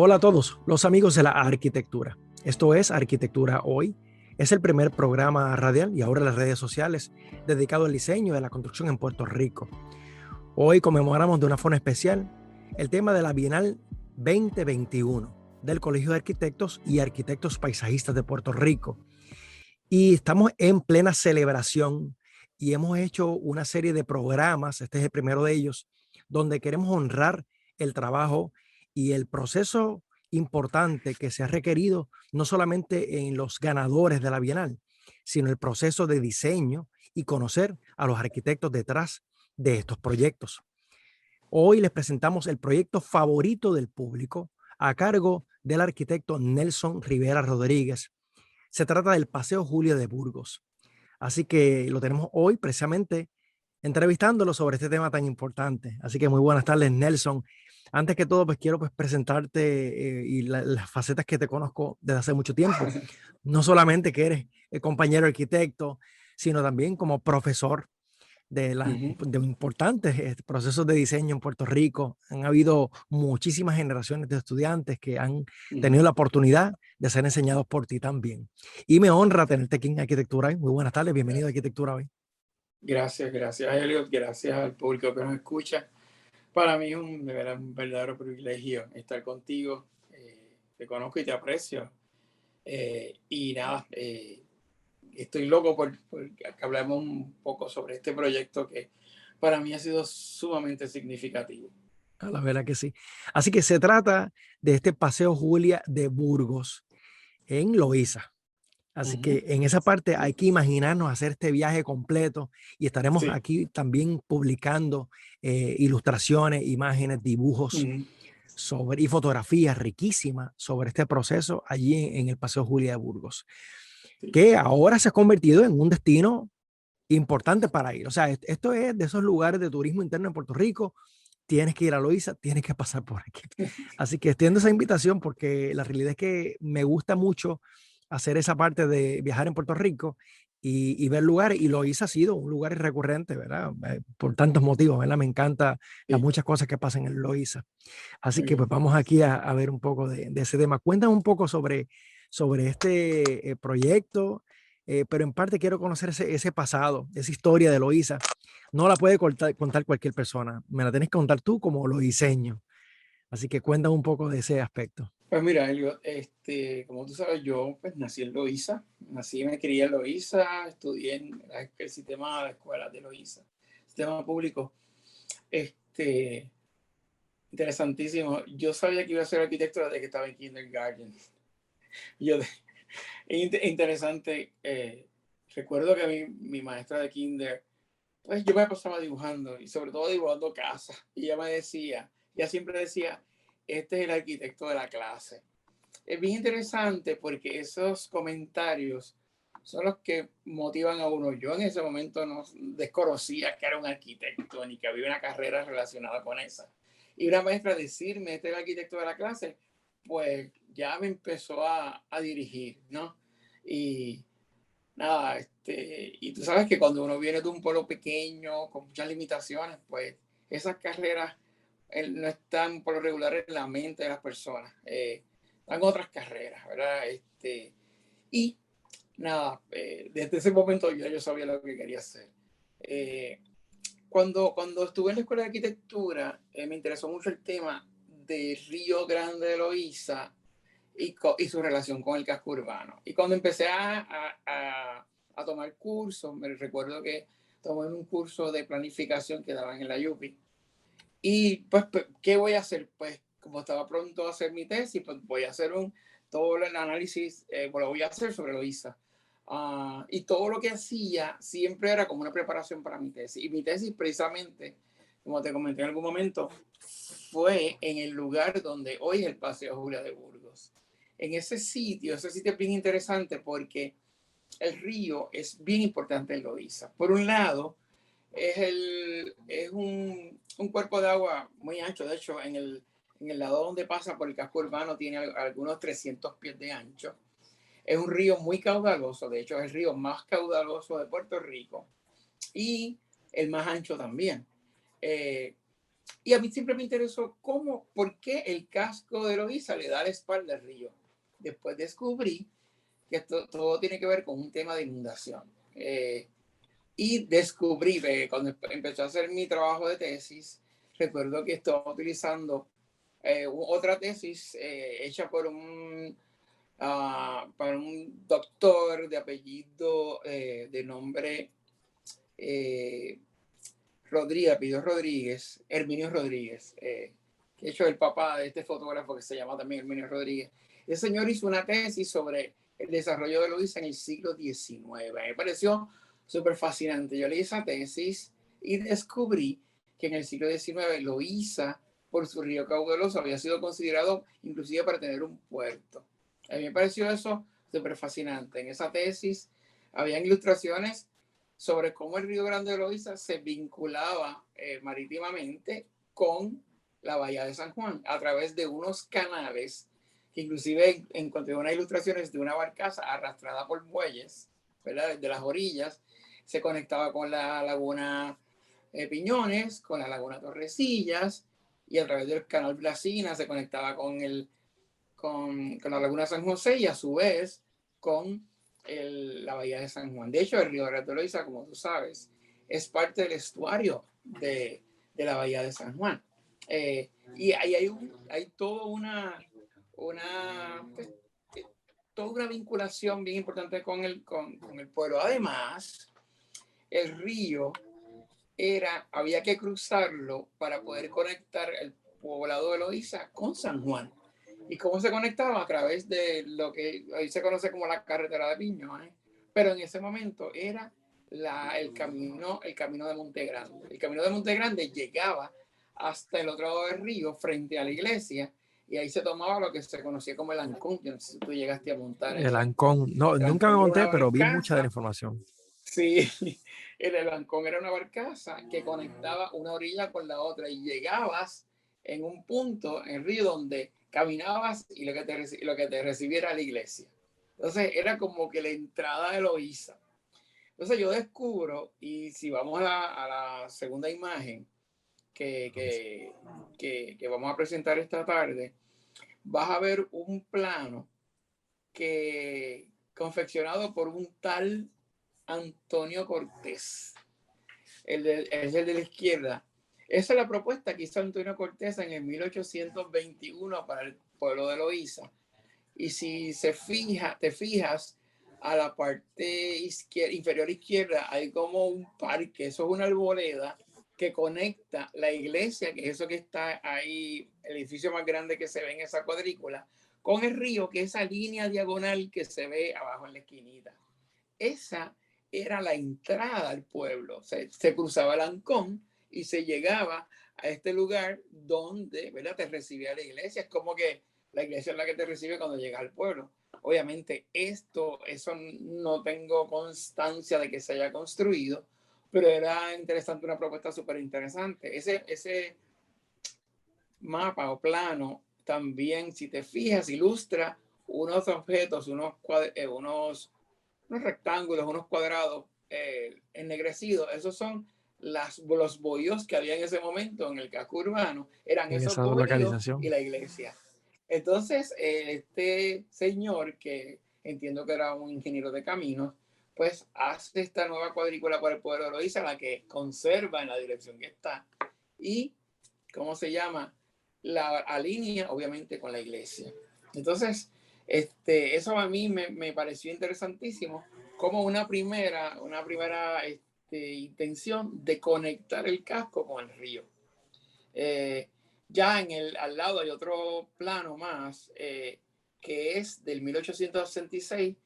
Hola a todos los amigos de la arquitectura. Esto es Arquitectura Hoy. Es el primer programa radial y ahora en las redes sociales dedicado al diseño de la construcción en Puerto Rico. Hoy conmemoramos de una forma especial el tema de la Bienal 2021 del Colegio de Arquitectos y Arquitectos Paisajistas de Puerto Rico. Y estamos en plena celebración y hemos hecho una serie de programas, este es el primero de ellos, donde queremos honrar el trabajo y el proceso importante que se ha requerido no solamente en los ganadores de la Bienal, sino el proceso de diseño y conocer a los arquitectos detrás de estos proyectos. Hoy les presentamos el proyecto favorito del público a cargo del arquitecto Nelson Rivera Rodríguez. Se trata del Paseo Julia de Burgos. Así que lo tenemos hoy precisamente entrevistándolo sobre este tema tan importante. Así que muy buenas tardes, Nelson. Antes que todo, pues quiero presentarte y las facetas que te conozco desde hace mucho tiempo. No solamente que eres el compañero arquitecto, sino también como profesor Ujú, de importantes procesos de diseño en Puerto Rico. Han habido muchísimas generaciones de estudiantes que han tenido ujú. la oportunidad de ser enseñados por ti también. Y me honra tenerte aquí en Arquitectura Hoy. Muy buenas tardes, bienvenido a Arquitectura Hoy. Gracias, Elliot. Gracias al público que nos escucha. Para mí es de verdad, un verdadero privilegio estar contigo. Te conozco y te aprecio. Y nada, estoy loco por que hablemos un poco sobre este proyecto que para mí ha sido sumamente significativo. A la verdad que sí. Así que se trata de este Paseo Julia de Burgos en Loíza. Así Ujú. que en esa parte hay que imaginarnos hacer este viaje completo y estaremos Sí. aquí también publicando ilustraciones, imágenes, dibujos Ujú. y fotografías riquísimas sobre este proceso allí en el Paseo Julia de Burgos, Sí. que ahora se ha convertido en un destino importante para ir. O sea, esto es de esos lugares de turismo interno en Puerto Rico. Tienes que ir a Loíza, tienes que pasar por aquí. Así que extiendo esa invitación porque la realidad es que me gusta mucho hacer esa parte de viajar en Puerto Rico y ver lugares. Y Loíza ha sido un lugar recurrente, ¿verdad? Por tantos motivos, ¿verdad? Me encanta las Sí. muchas cosas que pasan en Loíza. Así Muy que pues bien. vamos aquí a ver un poco de ese tema. Cuéntame un poco sobre este proyecto, pero en parte quiero conocer ese pasado, esa historia de Loíza. No la puede contar cualquier persona, me la tienes que contar tú como lo diseño. Así que cuéntame un poco de ese aspecto. Pues mira, Elliot, como tú sabes, yo pues nací en Loíza, nací y me crié en Loíza, estudié en el sistema de escuelas de Loíza, sistema público. Este, Interesantísimo. Yo sabía que iba a ser arquitecto desde que estaba en kindergarten. Yo, interesante, recuerdo que mi maestra de kinder, pues yo me pasaba dibujando y sobre todo dibujando casas. Y ella siempre decía, este es el arquitecto de la clase. Es bien interesante porque esos comentarios son los que motivan a uno. Yo en ese momento no desconocía que era un arquitecto ni que había una carrera relacionada con esa. Y una maestra decirme, este es el arquitecto de la clase, pues ya me empezó a dirigir, ¿no? Y nada, y tú sabes que cuando uno viene de un pueblo pequeño, con muchas limitaciones, pues esas carreras no están por lo regular en la mente de las personas. Están otras carreras, ¿verdad? Y nada, desde ese momento yo sabía lo que quería hacer. Eh, cuando estuve en la escuela de arquitectura, me interesó mucho el tema de Río Grande de Loíza y su relación con el casco urbano. Y cuando empecé a tomar cursos, me recuerdo que tomé un curso de planificación que daban en la UPI. Y pues, ¿qué voy a hacer? Pues como estaba pronto a hacer mi tesis, pues voy a hacer todo el análisis, pues lo voy a hacer sobre Loíza. Y todo lo que hacía siempre era como una preparación para mi tesis. Y mi tesis precisamente, como te comenté en algún momento, fue en el lugar donde hoy es el Paseo Julia de Burgos. En ese sitio es bien interesante porque el río es bien importante en Loíza. Por un lado, es un cuerpo de agua muy ancho. De hecho, en el lado donde pasa por el casco urbano tiene algunos 300 pies de ancho. Es un río muy caudaloso. De hecho, es el río más caudaloso de Puerto Rico y el más ancho también. Eh, Y a mí siempre me interesó por qué el casco de Loíza le da la espalda al río. Después descubrí que esto todo tiene que ver con un tema de inundación. Y descubrí, cuando empecé a hacer mi trabajo de tesis, recuerdo que estaba utilizando otra tesis hecha por para un doctor de apellido, de nombre Rodríguez, apellido Rodríguez, Herminio Rodríguez, que de hecho es el papá de este fotógrafo que se llama también Herminio Rodríguez. Ese señor hizo una tesis sobre el desarrollo de Loíza en el siglo XIX. Me pareció súper fascinante. Yo leí esa tesis y descubrí que en el siglo XIX Loíza, por su río caudaloso, había sido considerado inclusive para tener un puerto. A mí me pareció eso súper fascinante. En esa tesis habían ilustraciones sobre cómo el río Grande de Loíza se vinculaba marítimamente con la bahía de San Juan a través de unos canales que inclusive encontré unas ilustraciones de una barcaza arrastrada por bueyes, ¿verdad? Desde las orillas, se conectaba con la laguna Piñones, con la laguna Torrecillas, y a través del canal Blasina se conectaba con la laguna San José y a su vez con la bahía de San Juan. De hecho, el río Grande de Loíza, como tú sabes, es parte del estuario de la bahía de San Juan. Y ahí hay pues, toda una vinculación bien importante con el pueblo. Además, el río había que cruzarlo para poder conectar el poblado de Loíza con San Juan. ¿Y cómo se conectaba? A través de lo que hoy se conoce como la carretera de Piñones, pero en ese momento era el camino de Monte Grande. El camino de Monte Grande llegaba hasta el otro lado del río, frente a la iglesia, y ahí se tomaba lo que se conocía como el Ancón. Yo no sé si tú llegaste a montar en El Ancón. No, el nunca me Ancón era monté, una pero vi mucha de la barcaza. información. Sí, el Ancón era una barcaza que conectaba una orilla con la otra y llegabas en un punto en el río donde caminabas y lo que te recibiera la iglesia. Entonces era como que la entrada de Loíza. Entonces yo descubro, y si vamos a la segunda imagen que vamos a presentar esta tarde, vas a ver un plano que confeccionado por un tal Antonio Cortés, es el de la izquierda. Esa es la propuesta que hizo Antonio Cortés en el 1821 para el pueblo de Loíza. Y si te fijas, a la parte inferior izquierda hay como un parque, eso es una arboleda que conecta la iglesia, que es eso que está ahí, el edificio más grande que se ve en esa cuadrícula, con el río, que es esa línea diagonal que se ve abajo en la esquinita. Esa era la entrada al pueblo. Se cruzaba el Ancón y se llegaba a este lugar donde, ¿verdad?, te recibía la iglesia. Es como que la iglesia es la que te recibe cuando llegas al pueblo. Obviamente eso no tengo constancia de que se haya construido, pero era interesante, una propuesta súper interesante. Ese mapa o plano también, si te fijas, ilustra unos objetos, unos rectángulos, unos cuadrados ennegrecidos. Esos son los bohíos que había en ese momento en el casco urbano. Eran En esos esa bohíos y localización. la iglesia. Entonces, este señor, que entiendo que era un ingeniero de caminos, pues hace esta nueva cuadrícula para el pueblo de Loíza, la que conserva en la dirección que está. Y, ¿cómo se llama? La alinea, obviamente, con la iglesia. Entonces, eso a mí me pareció interesantísimo, como una primera intención de conectar el casco con el río. Ya al lado hay otro plano más, que es del 1866,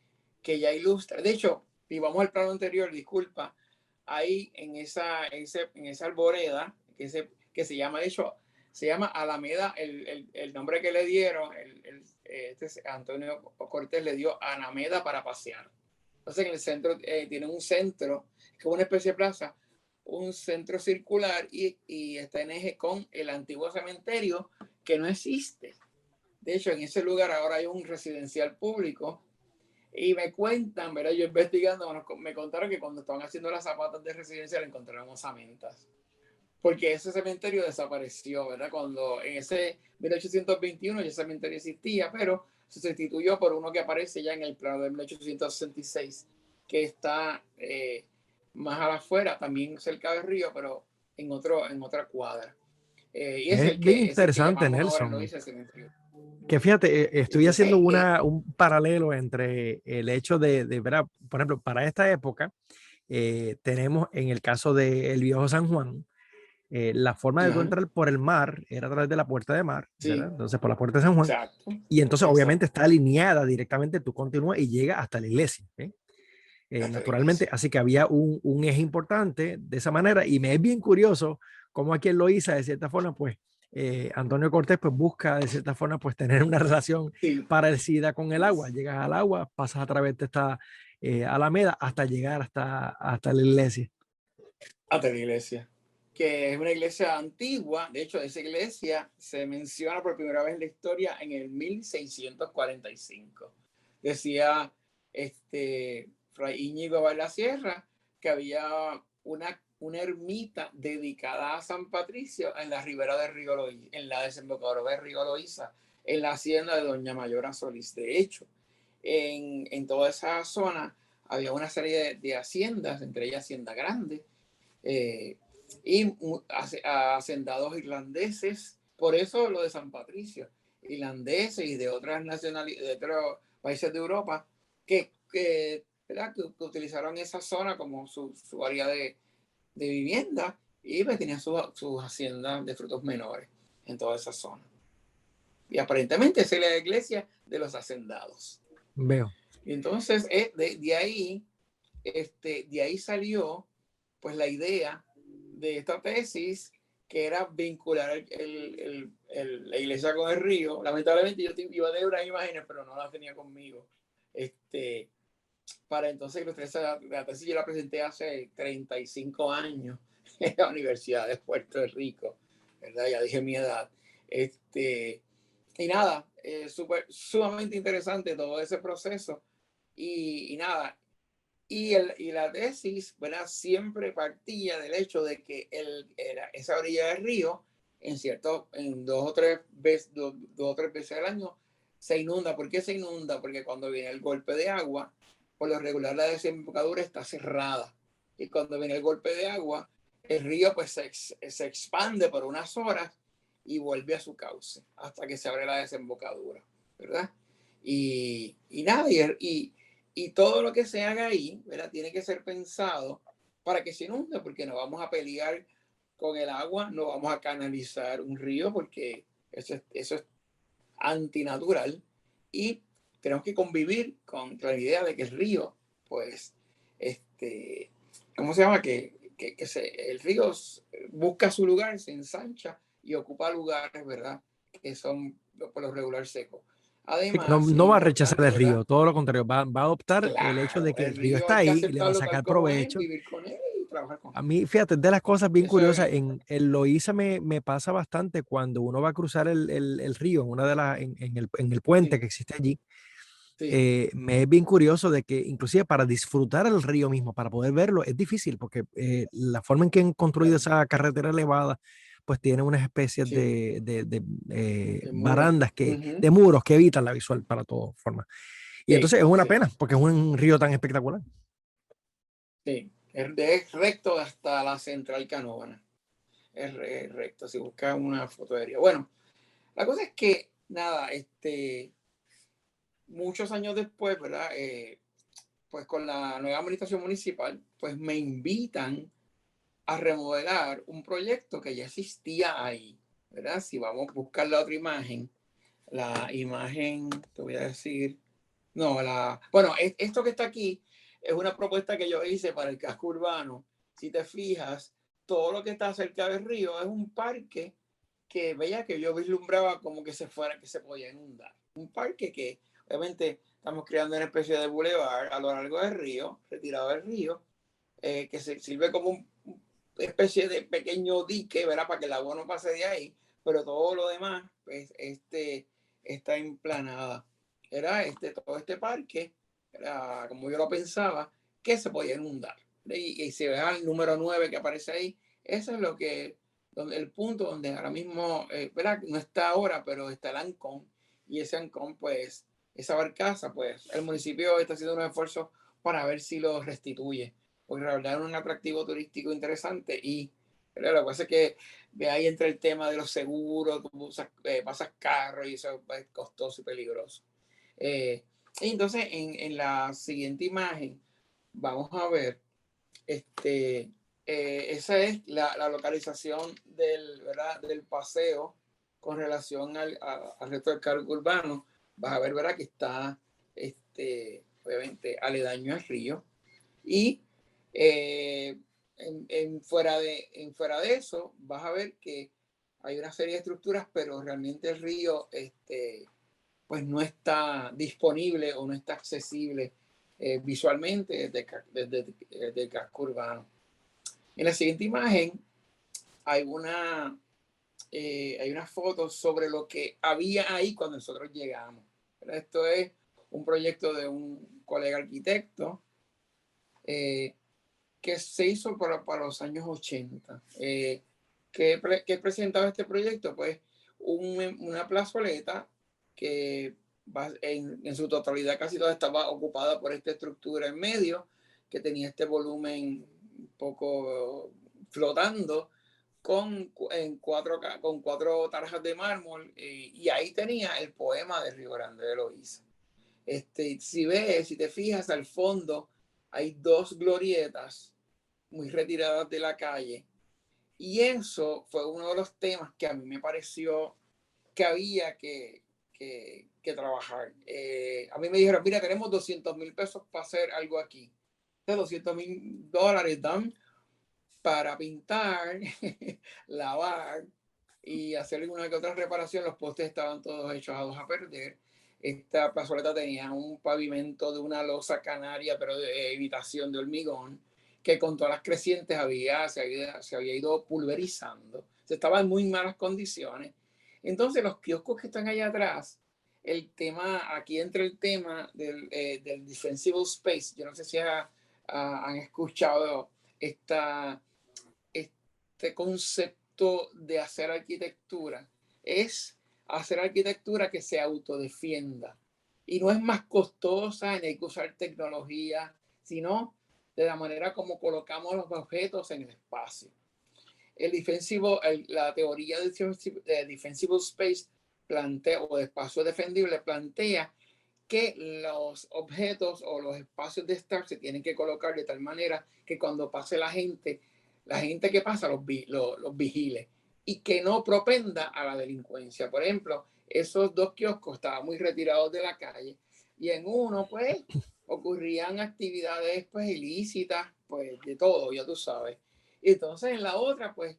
que ya ilustra. De hecho, y vamos al plano anterior, disculpa, ahí en esa arboleda, que se llama, de hecho, se llama Alameda, el nombre que le dieron, Antonio Cortés le dio Alameda para pasear. Entonces en el centro tiene un centro, que es una especie de plaza, un centro circular y está en eje con el antiguo cementerio que no existe. De hecho, en ese lugar ahora hay un residencial público y me cuentan, ¿verdad? Yo investigando, me contaron que cuando estaban haciendo las zapatas de residencial encontraron osamentas. porque ese cementerio desapareció, ¿verdad? Cuando en ese 1821 ese cementerio existía, pero se sustituyó por uno que aparece ya en el plano de 1866, que está más a la afuera, también cerca del río, pero en otra cuadra. Y Es bien es el que interesante, llamamos ahora en Nelson. Loíza el cementerio. Que fíjate, estoy haciendo Entonces, un paralelo entre el hecho ¿verdad? Por ejemplo, para esta época, tenemos en el caso del viejo San Juan, la forma de tú ajá, entrar por el mar era a través de la puerta de mar, ¿verdad? sí, Entonces, por la puerta de San Juan. exacto, Y entonces, obviamente, exacto, está alineada directamente, tú continúas y llegas hasta la iglesia. hasta la Naturalmente, iglesia. así que había un eje importante de esa manera y me es bien curioso cómo aquí en Loíza, de cierta forma, pues Antonio Cortés pues busca de cierta forma pues tener una relación Sí, parecida con el agua. Llegas al agua, pasas a través de esta alameda hasta llegar hasta la iglesia. hasta la iglesia, que es una iglesia antigua. De hecho, esa iglesia se menciona por primera vez en la historia en el 1645. Decía Fray Íñigo Vallasierra que había una ermita dedicada a San Patricio en la ribera del río Loíza, en la desembocadura del río Loíza, en la hacienda de Doña Mayora Solís. De hecho, en toda esa zona había una serie de haciendas, entre ellas Hacienda Grande, eh, y hacendados irlandeses. Por eso lo de San Patricio, irlandeses y de otras nacionalidades, de otros países de Europa, ¿verdad? Que utilizaron esa zona como su área de vivienda y pues tenían sus haciendas de frutos menores en toda esa zona. Y aparentemente esa es la iglesia de los hacendados. Veo. Y entonces de ahí salió pues la idea de esta tesis, que era vincular la iglesia con el río. Lamentablemente yo iba a tener unas imágenes, pero no las tenía conmigo. Para entonces la tesis yo la presenté hace 35 años en la Universidad de Puerto Rico, ¿verdad? Ya dije mi edad. Y nada, sumamente interesante todo ese proceso. Y nada, y la tesis, ¿verdad? Siempre partía del hecho de que esa orilla del río, en dos o tres veces al año, se inunda. ¿Por qué se inunda? Porque cuando viene el golpe de agua, por lo regular la desembocadura está cerrada. Y cuando viene el golpe de agua, el río pues se expande por unas horas y vuelve a su cauce hasta que se abre la desembocadura, ¿verdad? Y nada, y todo lo que se haga ahí, ¿verdad? Tiene que ser pensado para que se inunde, porque no vamos a pelear con el agua, no vamos a canalizar un río, porque eso es antinatural. Y tenemos que convivir con la idea de que el río, pues, ¿cómo se llama? El río busca su lugar, se ensancha y ocupa lugares, ¿verdad? Que son por lo regular secos. No, Además, es no va a rechazar importante, el ¿verdad? río, todo lo contrario, va a adoptar el hecho de Claro, que el el río río está hay que ahí y le va a aceptarlo sacar tal como es, provecho. vivir con él y trabajar con A él. mí, fíjate, de las cosas bien Eso curiosas, es, en Loíza me pasa bastante cuando uno va a cruzar el río, en, una de las, en el puente sí, que existe allí, sí, me es bien curioso de que inclusive para disfrutar el río mismo, para poder verlo, es difícil porque la forma en que han construido claro, esa carretera elevada, pues tiene unas especies sí, de muro. barandas, Ujú, de muros que evitan la visual para todas formas. Y sí, entonces es una sí, pena porque es un río tan espectacular. sí. Es recto hasta la central Canóvana. Es recto, si buscas una foto aérea. Bueno, la cosa es que, nada, muchos años después, ¿verdad? Pues con la nueva administración municipal, pues me invitan a remodelar un proyecto que ya existía ahí, ¿verdad? Si vamos a buscar la otra imagen, la imagen, te voy a decir, no, bueno, esto que está aquí es una propuesta que yo hice para el casco urbano. Si te fijas, todo lo que está cerca del río es un parque que veía que yo vislumbraba como que que se podía inundar. Un parque que obviamente estamos creando una especie de bulevar a lo largo del río, retirado del río, que sirve como una especie de pequeño dique, ¿verdad? Para que el agua no pase de ahí, pero todo lo demás, pues, está emplanada. Era todo este parque, era como yo lo pensaba, que se podía inundar. Y si ves el número 9 que aparece ahí, eso es lo que donde, el punto donde ahora mismo, ¿verdad? No está ahora, pero está el Ancón, y ese Ancón, pues, esa barcaza, pues, el municipio está haciendo unos esfuerzos para ver si lo restituye, porque la verdad es un atractivo turístico interesante y ¿verdad? Lo que pasa es que de ahí entra el tema de los seguros, tú pasas carro y eso es costoso y peligroso. Y entonces en la siguiente imagen vamos a ver, esa es la localización ¿verdad? Del paseo con relación al resto del cargo urbano. Vas a ver, ¿verdad? Que está obviamente aledaño al río. Y fuera de eso, vas a ver que hay una serie de estructuras, pero realmente el río pues no está disponible o no está accesible visualmente desde el casco urbano. En la siguiente imagen hay una foto sobre lo que había ahí cuando nosotros llegamos. Esto es un proyecto de un colega arquitecto que se hizo para los años 80. ¿Qué presentaba este proyecto? Pues una plazoleta que en su totalidad casi toda estaba ocupada por esta estructura en medio, que tenía este volumen un poco flotando con cuatro tarjas de mármol, y ahí tenía el poema de Río Grande de Loíza. Si te fijas al fondo, hay dos glorietas muy retiradas de la calle. Y eso fue uno de los temas que a mí me pareció que había que trabajar. A mí me dijeron, mira, tenemos 200,000 pesos para hacer algo aquí. De $200,000 dan para pintar, lavar y hacer alguna que otra reparación. Los postes estaban todos echados a perder. Esta plazoleta tenía un pavimento de una losa canaria, pero de evitación de hormigón, que con todas las crecientes se había ido pulverizando. Se estaba en muy malas condiciones. Entonces, los kioscos que están allá atrás, aquí entra el tema del defensible space. Yo no sé si han escuchado este concepto de hacer arquitectura. Es hacer arquitectura que se autodefienda. Y no es más costosa ni hay que usar tecnología, sino de la manera como colocamos los objetos en el espacio. La teoría del defensible space plantea, o de espacio defendible, plantea que los objetos o los espacios de estar se tienen que colocar de tal manera que cuando pase la gente que pasa los vigile y que no propenda a la delincuencia. Por ejemplo, esos dos kioscos estaban muy retirados de la calle y en uno pues ocurrían actividades pues ilícitas, pues de todo, ya tú sabes. Y entonces en la otra pues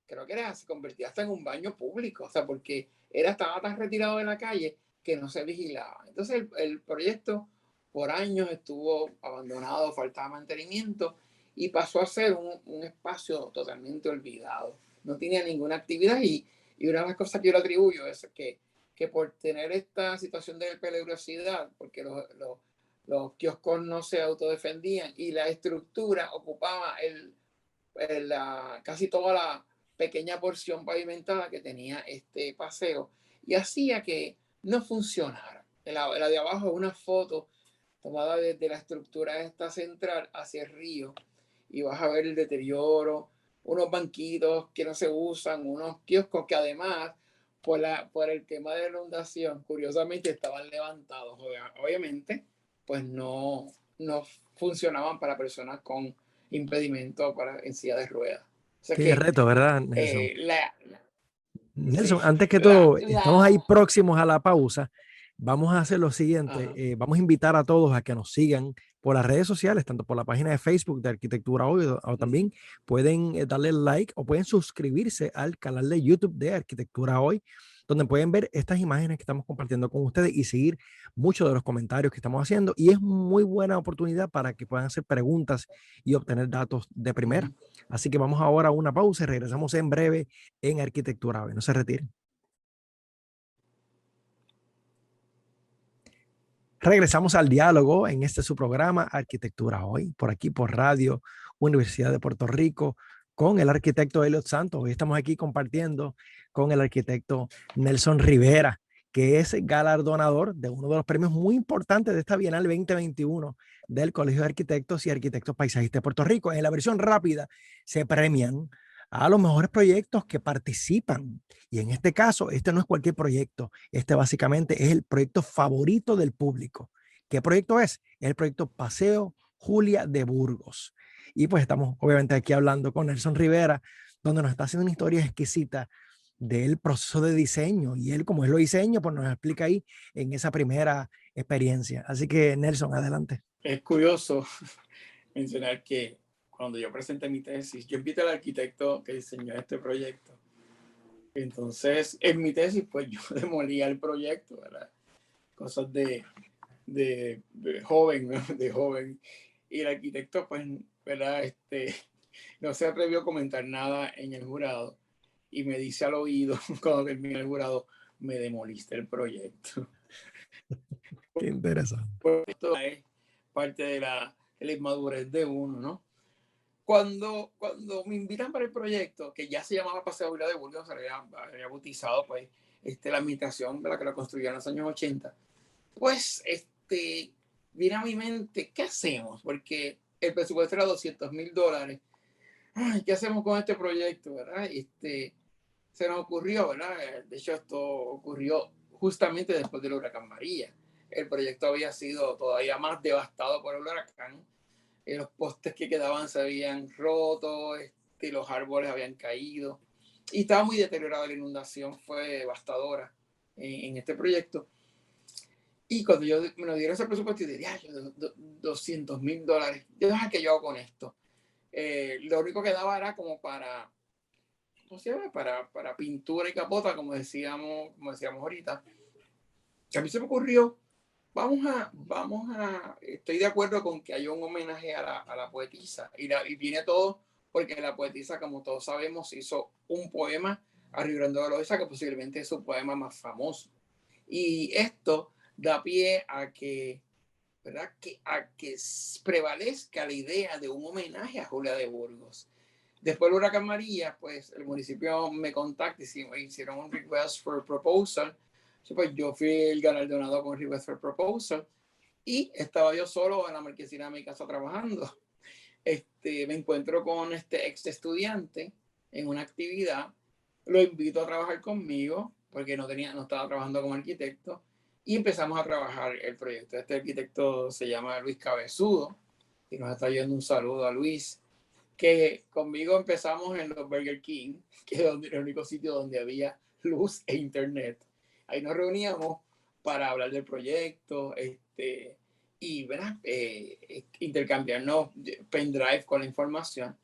creo que se convertía hasta en un baño público, o sea, porque estaba tan retirado de la calle que no se vigilaba. Entonces el proyecto por años estuvo abandonado, faltaba mantenimiento y pasó a ser un espacio totalmente olvidado. No tenía ninguna actividad y una de las cosas que yo le atribuyo es que por tener esta situación de peligrosidad, porque los kioscos no se autodefendían y la estructura ocupaba casi toda la pequeña porción pavimentada que tenía este paseo y hacía que no funcionara. La de abajo es una foto tomada desde la estructura esta central hacia el río y vas a ver el deterioro, unos banquitos que no se usan, unos kioscos que además por el tema de la inundación, curiosamente estaban levantados. Obviamente, pues no funcionaban para personas con impedimento en silla de ruedas. O sea Qué que reto, ¿verdad, Nelson? sí, Nelson, antes que todo, estamos ahí próximos a la pausa. Vamos a hacer lo siguiente. ajá. Vamos a invitar a todos a que nos sigan por las redes sociales, tanto por la página de Facebook de Arquitectura Hoy, o también pueden darle like o pueden suscribirse al canal de YouTube de Arquitectura Hoy, donde pueden ver estas imágenes que estamos compartiendo con ustedes y seguir muchos de los comentarios que estamos haciendo. Y es muy buena oportunidad para que puedan hacer preguntas y obtener datos de primera. Así que vamos ahora a una pausa y regresamos en breve en Arquitectura Hoy. No se retiren. Regresamos al diálogo en su programa Arquitectura Hoy, por aquí por Radio Universidad de Puerto Rico, con el arquitecto Elliot Santos. Hoy estamos aquí compartiendo con el arquitecto Nelson Rivera, que es galardonador de uno de los premios muy importantes de esta Bienal 2021 del Colegio de Arquitectos y Arquitectos Paisajistas de Puerto Rico. En la versión rápida se premian a los mejores proyectos que participan. Y en este caso, este no es cualquier proyecto. Este básicamente es el proyecto favorito del público. ¿Qué proyecto es? Es el proyecto Paseo Julia de Burgos. Y pues estamos obviamente aquí hablando con Nelson Rivera, donde nos está haciendo una historia exquisita del proceso de diseño. Y él, como es lo diseño, pues nos explica ahí en esa primera experiencia. Así que Nelson, adelante. Es curioso mencionar que cuando yo presenté mi tesis, yo invité al arquitecto que diseñó este proyecto. Entonces, en mi tesis, pues yo demolía el proyecto, ¿verdad? Cosas de joven, ¿no? De joven. Y el arquitecto, pues, ¿verdad? No se atrevió a comentar nada en el jurado y me dice al oído, cuando terminé el jurado, me demoliste el proyecto. Qué interesante. Pues esto es parte de la inmadurez de uno, ¿no? Cuando me invitan para el proyecto, que ya se llamaba Paseo Julia de Burgos, se había bautizado, pues, la administración de la que lo construyeron en los años 80, pues, viene a mi mente, ¿qué hacemos? Porque el presupuesto era $200,000. Ay, ¿qué hacemos con este proyecto, verdad? Se nos ocurrió, ¿verdad? De hecho, esto ocurrió justamente después del huracán María. El proyecto había sido todavía más devastado por el huracán. Los postes que quedaban se habían roto, los árboles habían caído y estaba muy deteriorada. La inundación fue devastadora en este proyecto. Y cuando me lo dieron ese presupuesto, yo diría, $200,000, deja que yo hago con esto. Lo único que daba era como para, ¿cómo se llama? Para pintura y capota, como decíamos ahorita. A mí se me ocurrió, estoy de acuerdo con que haya un homenaje a la poetisa. Y viene todo porque la poetisa, como todos sabemos, hizo un poema a Río Grande de Loíza, que posiblemente es su poema más famoso. Y esto da pie a que, ¿verdad? A que prevalezca la idea de un homenaje a Julia de Burgos. Después del huracán María, pues el municipio me contacta y me hicieron un request for proposal. Pues yo fui el galardonado con request for proposal y estaba yo solo en la marquesina de mi casa trabajando. Me encuentro con este ex estudiante en una actividad, lo invito a trabajar conmigo porque no estaba trabajando como arquitecto y empezamos a trabajar el proyecto. Este arquitecto se llama Luis Cabezudo y nos está yendo un saludo a Luis, que conmigo empezamos en los Burger King, que es el único sitio donde había luz e internet. Ahí nos reuníamos para hablar del proyecto, y ¿verdad? Intercambiarnos pendrive con la información,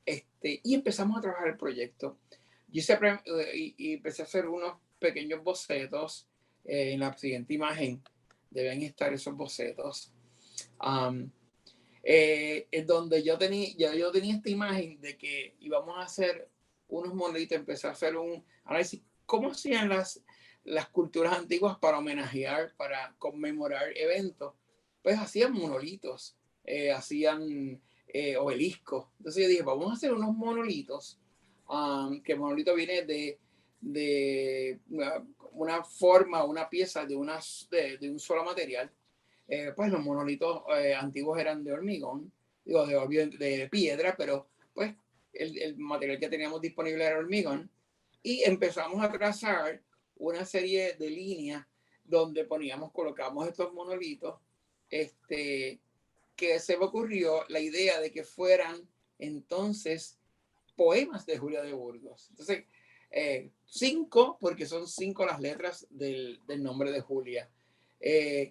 y empezamos a trabajar el proyecto. Yo siempre y empecé a hacer unos pequeños bocetos. En la siguiente imagen deben estar esos bocetos. En donde yo tenía esta imagen de que íbamos a hacer unos monolitos, empecé a hacer un análisis, ¿cómo hacían las culturas antiguas para homenajear, para conmemorar eventos? Pues hacían monolitos, hacían obeliscos. Entonces yo dije, vamos a hacer unos monolitos, que el monolito viene de una forma, una pieza de un solo material. Pues los monolitos antiguos eran de hormigón, digo, de piedra, pero pues el material que teníamos disponible era hormigón. Y empezamos a trazar una serie de líneas donde colocamos estos monolitos, que se me ocurrió la idea de que fueran entonces poemas de Julia de Burgos. Entonces, 5, porque son 5 las letras del nombre de Julia.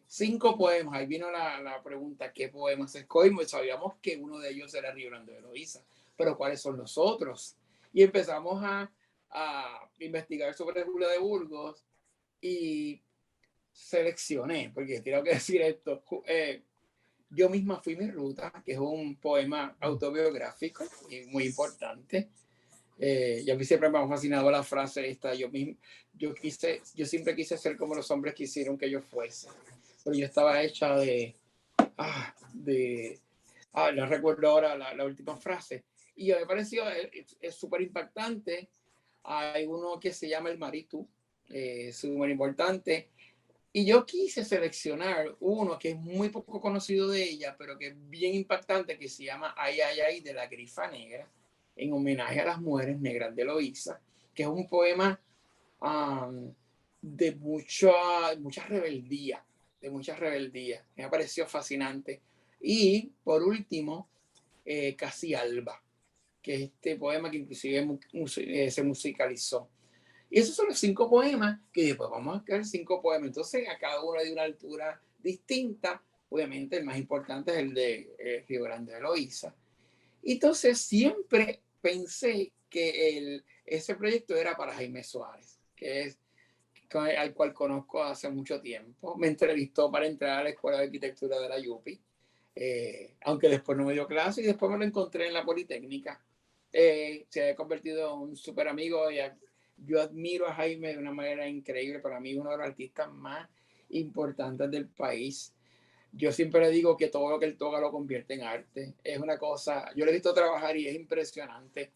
5 poemas. Ahí vino la pregunta, ¿qué poemas escogimos? Sabíamos que uno de ellos era Río Grande de Loíza, pero ¿cuáles son los otros? Y empezamos a investigar sobre Julia de Burgos y seleccioné, porque tengo que decir esto, yo misma fui mi ruta, que es un poema autobiográfico y muy importante. Y a mí siempre me ha fascinado la frase esta, yo siempre quise ser como los hombres quisieron que yo fuese, pero yo estaba hecha no recuerdo ahora la última frase, Y me pareció, es súper impactante. Hay uno que se llama El Maritu, súper importante. Y yo quise seleccionar uno que es muy poco conocido de ella, pero que es bien impactante, que se llama Ay, ay, ay, de la Grifa Negra, en homenaje a las mujeres negras de Loíza, que es un poema de mucha rebeldía, Me pareció fascinante. Y por último, Casi Alba, que es este poema que inclusive se musicalizó. Y esos son los 5 poemas que después vamos a crear 5 poemas. Entonces, a cada uno de una altura distinta. Obviamente, el más importante es el de Río Grande de Loíza. Y entonces, siempre pensé que ese proyecto era para Jaime Suárez, que es al cual conozco hace mucho tiempo. Me entrevistó para entrar a la Escuela de Arquitectura de la UPI, aunque después no me dio clase y después me lo encontré en la Politécnica. Se ha convertido en un súper amigo y yo admiro a Jaime de una manera increíble. Para mí, uno de los artistas más importantes del país. Yo siempre le digo que todo lo que él toca lo convierte en arte. Es una cosa, yo lo he visto trabajar y es impresionante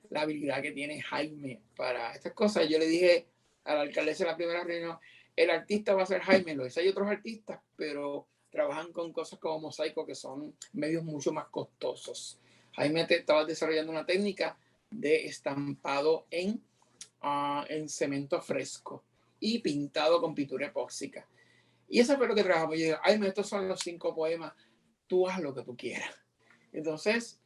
la habilidad que tiene Jaime para estas cosas. Yo le dije a la alcaldesa en la primera reunión, el artista va a ser Jaime, lo hay otros artistas, pero trabajan con cosas como mosaico, que son medios mucho más costosos. Jaime estaba desarrollando una técnica de estampado en cemento fresco y pintado con pintura epóxica. Y eso fue lo que trabajamos. Yo dije, Jaime, estos son los 5 poemas, tú haz lo que tú quieras. Entonces,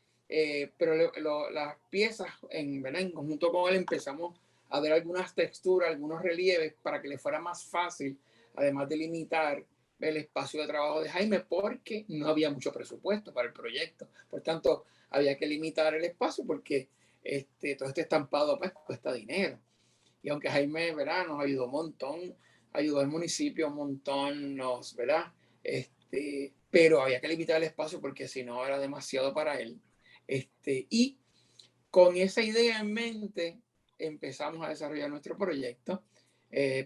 pero las piezas en conjunto con él empezamos a ver algunas texturas, algunos relieves para que le fuera más fácil, además de limitar el espacio de trabajo de Jaime, porque no había mucho presupuesto para el proyecto. Por tanto, había que limitar el espacio porque todo este estampado pues cuesta dinero. Y aunque Jaime, ¿verdad?, nos ayudó un montón, ayudó al municipio un montón, ¿verdad? Pero había que limitar el espacio porque si no era demasiado para él. Y con esa idea en mente empezamos a desarrollar nuestro proyecto,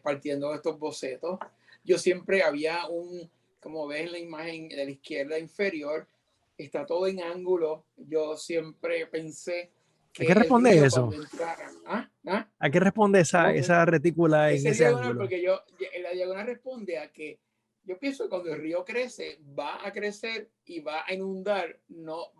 partiendo de estos bocetos. Yo siempre había como ves en la imagen de la izquierda inferior, está todo en ángulo. Yo siempre pensé ¿A qué que el responde río eso? cuando entrara... ¿A qué responde esa retícula en Ese ese diagonal, ángulo? porque la diagonal responde a que yo pienso que cuando el río crece, va a crecer y va a inundar no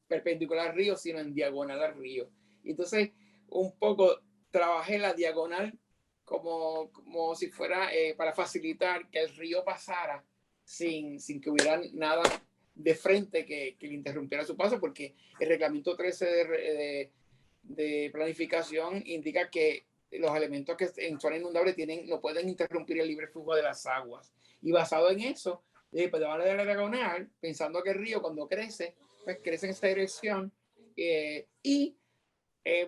perpendicular al río, sino en diagonal al río. Entonces, un poco trabajé la diagonal como si fuera para facilitar que el río pasara sin que hubiera nada de frente que le interrumpiera su paso, porque el reglamento 13 de planificación indica que los elementos que en zona inundable no pueden interrumpir el libre flujo de las aguas. Y basado en eso, pues vale de la diagonal, pensando que el río cuando crece, pues crece en esta dirección.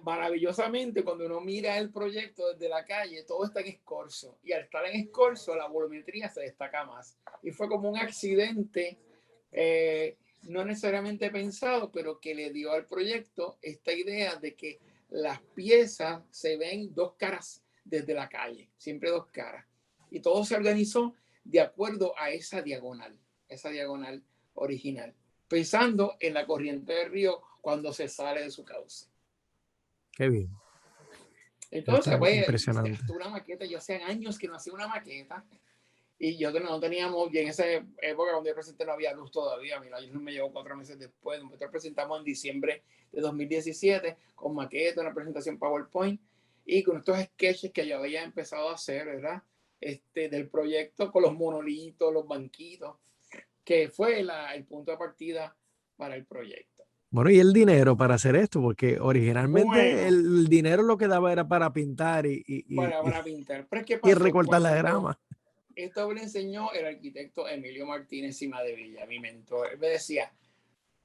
Maravillosamente, cuando uno mira el proyecto desde la calle, todo está en escorzo. Y al estar en escorzo, la volumetría se destaca más. Y fue como un accidente, no necesariamente pensado, pero que le dio al proyecto esta idea de que las piezas se ven 2 caras desde la calle, siempre 2 caras. Y todo se organizó de acuerdo a esa diagonal original, pensando en la corriente del río cuando se sale de su cauce. Qué bien. Entonces, Está pues, impresionante. una maqueta. Yo hacía años que no hacía una maqueta. Y yo no teníamos, y en esa época cuando yo presenté no había luz todavía. Mira, yo me llevó 4 meses después. Nosotros presentamos en diciembre de 2017 con maqueta, una presentación PowerPoint y con estos sketches que yo había empezado a hacer, ¿verdad? Del proyecto con los monolitos, los banquitos, que fue el punto de partida para el proyecto. Bueno, y el dinero para hacer esto, porque originalmente Bueno, el dinero lo que daba era para pintar para pintar. Pero ¿qué y pasó? recortar la grama. Esto me lo enseñó el arquitecto Emilio Martínez Cimadevilla, mi mentor. Él me decía,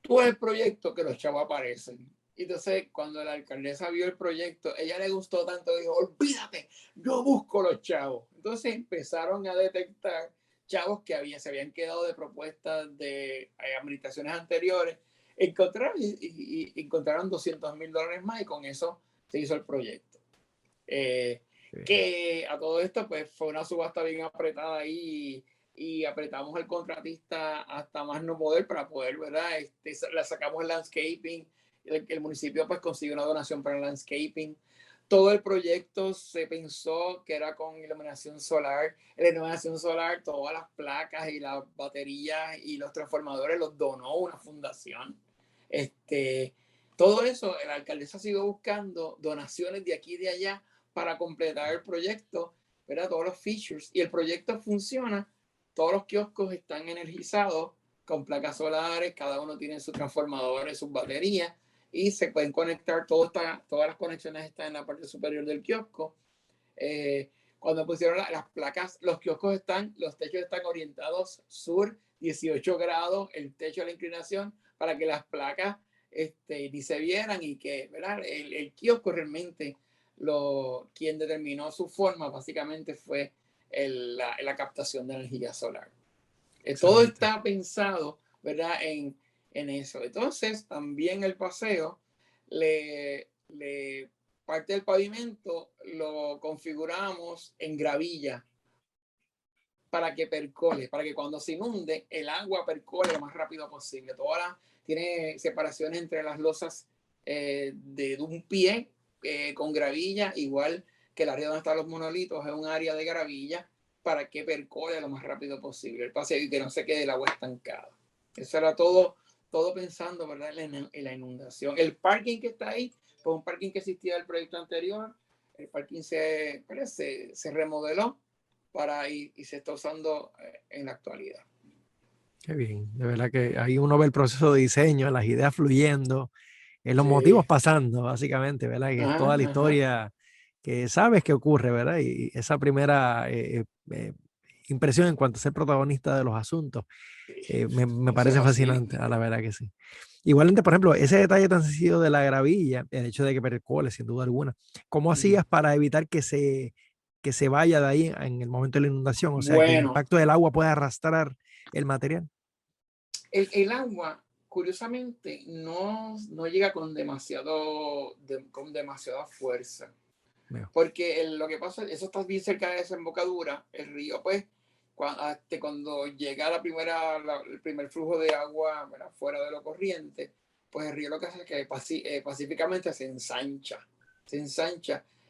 tú eres el proyecto que los chavos aparecen. Y entonces, cuando la alcaldesa vio el proyecto, ella le gustó tanto, dijo, olvídate, yo busco los chavos. Entonces empezaron a detectar chavos que se habían quedado de propuestas de administraciones anteriores. Encontraron $200,000 más y con eso se hizo el proyecto. Que a todo esto pues fue una subasta bien apretada ahí y apretamos al contratista hasta más no poder para poder, ¿verdad? La sacamos el landscaping, el municipio pues consiguió una donación para el landscaping. Todo el proyecto se pensó que era con iluminación solar. La iluminación solar, todas las placas y las baterías y los transformadores los donó una fundación. Todo eso, la alcaldesa ha sido buscando donaciones de aquí y de allá para completar el proyecto, ¿verdad? Todos los features. Y el proyecto funciona. Todos los kioscos están energizados con placas solares, cada uno tiene sus transformadores, sus baterías y se pueden conectar, todas las conexiones están en la parte superior del kiosco. Cuando pusieron las placas, los kioscos los techos están orientados sur, 18 grados, el techo de la inclinación, para que las placas ni se vieran y que, ¿verdad? El kiosco realmente, quien determinó su forma básicamente fue la captación de energía solar. Todo está pensado, ¿verdad? En eso. Entonces, también el paseo, parte del pavimento lo configuramos en gravilla para que percole, para que cuando se inunde, el agua percole lo más rápido posible. Tiene separaciones entre las losas de un pie con gravilla, igual que el área donde están los monolitos es un área de gravilla para que percole lo más rápido posible el paseo y que no se quede el agua estancada. Eso era todo pensando, ¿verdad? En la inundación. El parking que está ahí fue un parking que existía del proyecto anterior. El parking se remodeló y se está usando en la actualidad. Qué bien, de verdad que ahí uno ve el proceso de diseño, las ideas fluyendo, los Sí. motivos pasando, básicamente, ¿verdad? Que es toda la historia que sabes que ocurre, ¿verdad? Y esa primera impresión en cuanto a ser protagonista de los asuntos, me parece fascinante, a la verdad que sí. Igualmente, por ejemplo, ese detalle tan sencillo de la gravilla, el hecho de que percole, sin duda alguna, ¿cómo hacías para evitar que se vaya de ahí en el momento de la inundación? O sea, que el impacto del agua pueda arrastrar el material. El agua, curiosamente, no llega con demasiada fuerza. Porque lo que pasa, eso está bien cerca de la desembocadura. El río, pues, cuando llega el primer flujo de agua, ¿verdad?, fuera de lo corriente, pues el río lo que hace es que pacíficamente se ensancha,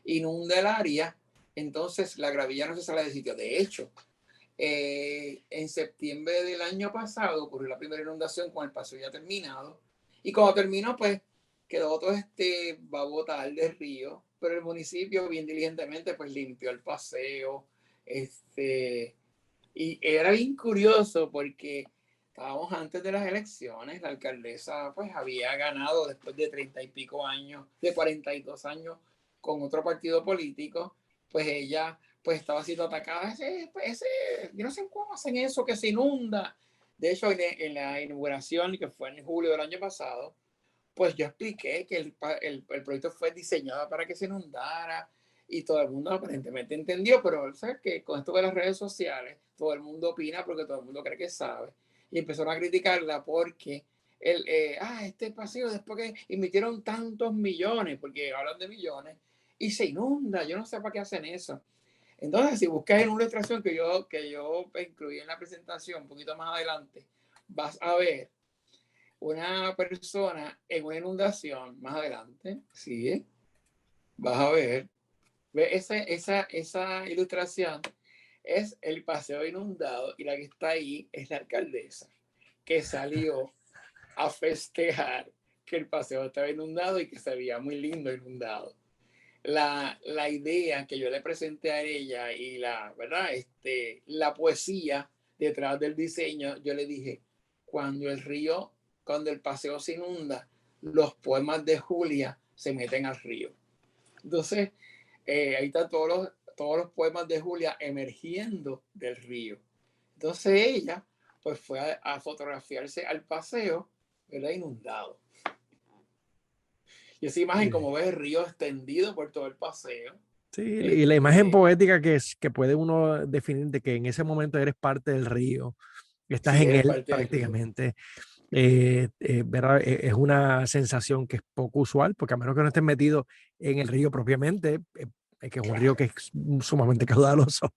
inunda el área, entonces la gravilla no se sale del sitio. De hecho, en septiembre del año pasado ocurrió la primera inundación con el paseo ya terminado. Y cuando terminó, pues quedó todo babotal del río, pero el municipio bien diligentemente pues limpió el paseo. Y era bien curioso porque estábamos antes de las elecciones, la alcaldesa pues había ganado después de 30 y pico años, de 42 años con otro partido político, pues ella pues estaba siendo atacada. Yo no sé cómo hacen eso, que se inunda. De hecho, en la inauguración, que fue en julio del año pasado, pues yo expliqué que el proyecto fue diseñado para que se inundara y todo el mundo aparentemente entendió, pero ¿sabes qué? Con esto de las redes sociales, todo el mundo opina porque todo el mundo cree que sabe. Y empezaron a criticarla porque este paseo, después que invirtieron tantos millones, porque hablan de millones, y se inunda, yo no sé para qué hacen eso. Entonces, si buscas en una ilustración que yo incluí en la presentación un poquito más adelante, vas a ver una persona en una inundación más adelante, ¿sí? Vas a ver, esa ilustración es el paseo inundado y la que está ahí es la alcaldesa que salió a festejar que el paseo estaba inundado y que se veía muy lindo inundado. La idea que yo le presenté a ella y ¿verdad? La poesía detrás del diseño, yo le dije, cuando el paseo se inunda, los poemas de Julia se meten al río. Entonces, ahí están todos los poemas de Julia emergiendo del río. Entonces ella, pues fue a fotografiarse al paseo, ¿verdad?, inundado. Y esa imagen, como ves, el río extendido por todo el paseo. Sí, y la imagen poética que puede uno definir de que en ese momento eres parte del río, estás en él prácticamente. ¿Verdad? Es una sensación que es poco usual, porque a menos que no estés metido en el río propiamente, que es un río que es sumamente caudaloso,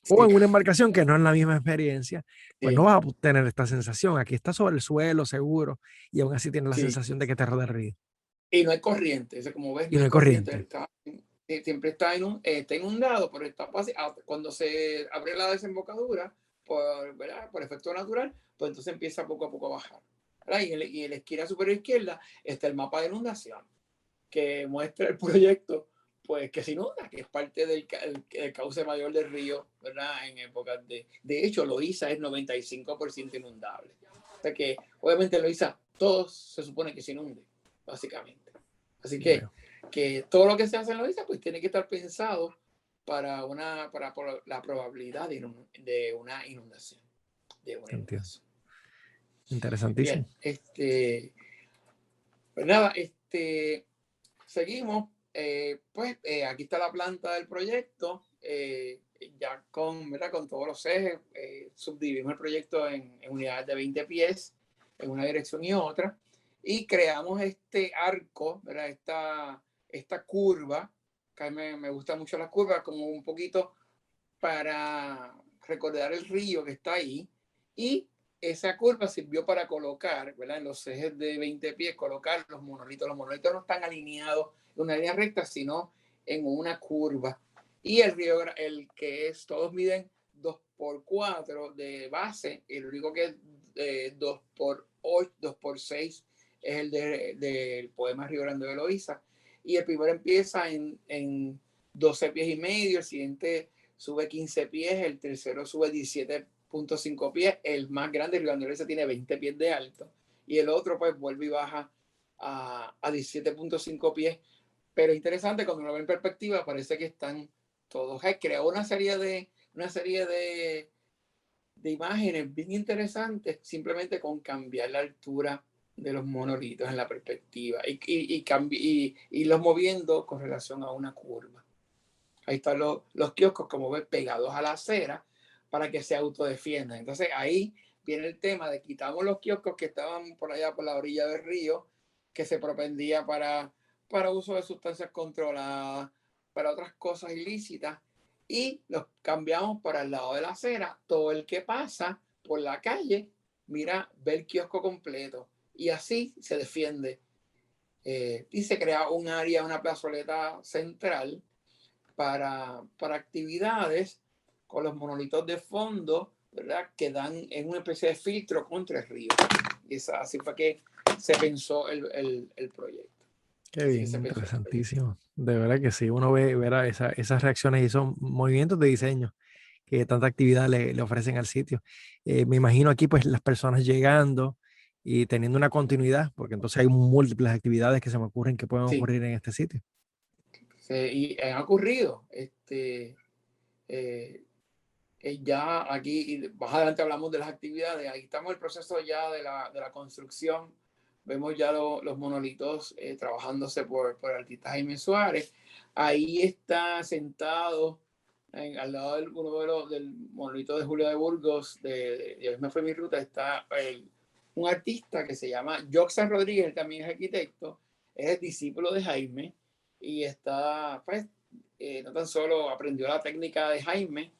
O Sí, en una embarcación que no es la misma experiencia, pues no sí, vas a tener esta sensación. Aquí estás sobre el suelo, seguro, y aún así tienes la sí. sensación de que te rodea el río. Y no hay corriente, o sea, como ves, Y no no hay hay corriente, corriente. siempre está inundado, pero cuando se abre la desembocadura, ¿verdad? Por efecto natural, pues entonces empieza poco a poco a bajar. ¿Verdad? Y en la esquina superior izquierda está el mapa de inundación, que muestra el proyecto, pues que se inunda, que es parte el cauce mayor del río, ¿verdad? En épocas de hecho, Loíza es 95% inundable. O sea que, obviamente, Loíza, todo se supone que se inunde, básicamente. Así Veo, que todo lo que se hace en Loíza, pues tiene que estar pensado para la probabilidad de una inundación. De una entiendo. inundación. Bien, Interesantísimo. pues nada, seguimos. Aquí está la planta del proyecto, ya ¿verdad? Con todos los ejes. Subdividimos el proyecto en unidades de 20 pies, en una dirección y otra, y creamos este arco, ¿verdad? Esta curva, que a mí me gusta mucho la curva, como un poquito para recordar el río que está ahí, y esa curva sirvió para colocar, ¿verdad? En los ejes de 20 pies, colocar los monolitos. Los monolitos no están alineados en una línea recta, sino en una curva. Y el río, todos miden 2x4 de base, el único que es 2x8, 2x6 es el del poema Río Grande de Loíza. Y el primero empieza en 12 pies y medio, el siguiente sube 15 pies, el tercero sube 17.5 pies, el más grande, el Río tiene 20 pies de alto, y el otro pues vuelve y baja a 17.5 pies, pero interesante cuando uno ve en perspectiva, parece que están todos, creó una serie de imágenes bien interesantes, simplemente con cambiar la altura de los monolitos en la perspectiva y los moviendo con relación a una curva. Ahí están los kioscos, como ves, pegados a la acera para que se autodefiendan. Entonces ahí viene el tema de quitamos los kioscos que estaban por allá por la orilla del río, que se propendía para uso de sustancias controladas, para otras cosas ilícitas, y los cambiamos para el lado de la acera. Todo el que pasa por la calle, mira, ve el kiosco completo. Y así se defiende. Y se crea un área, una plazoleta central para actividades con los monolitos de fondo, ¿verdad? Que dan en una especie de filtro contra el río. Y así fue que se pensó el proyecto. Qué Así que bien, se pensó el proyecto. interesantísimo. De verdad que sí, uno ve verá esas reacciones y esos movimientos de diseño que tanta actividad le ofrecen al sitio. Me imagino aquí pues las personas llegando y teniendo una continuidad, porque entonces hay múltiples actividades que se me ocurren que pueden Sí, ocurrir en este sitio. y han ocurrido. Eh, ya aquí, y más adelante hablamos de las actividades, ahí estamos en el proceso ya de la construcción, vemos ya los monolitos trabajándose por el artista Jaime Suárez, ahí está sentado al lado del, uno del monolito de Julio de Burgos, de Me Fue Mi Ruta, está un artista que se llama Joxan Rodríguez, él también es arquitecto, es el discípulo de Jaime, y está, pues, no tan solo aprendió la técnica de Jaime,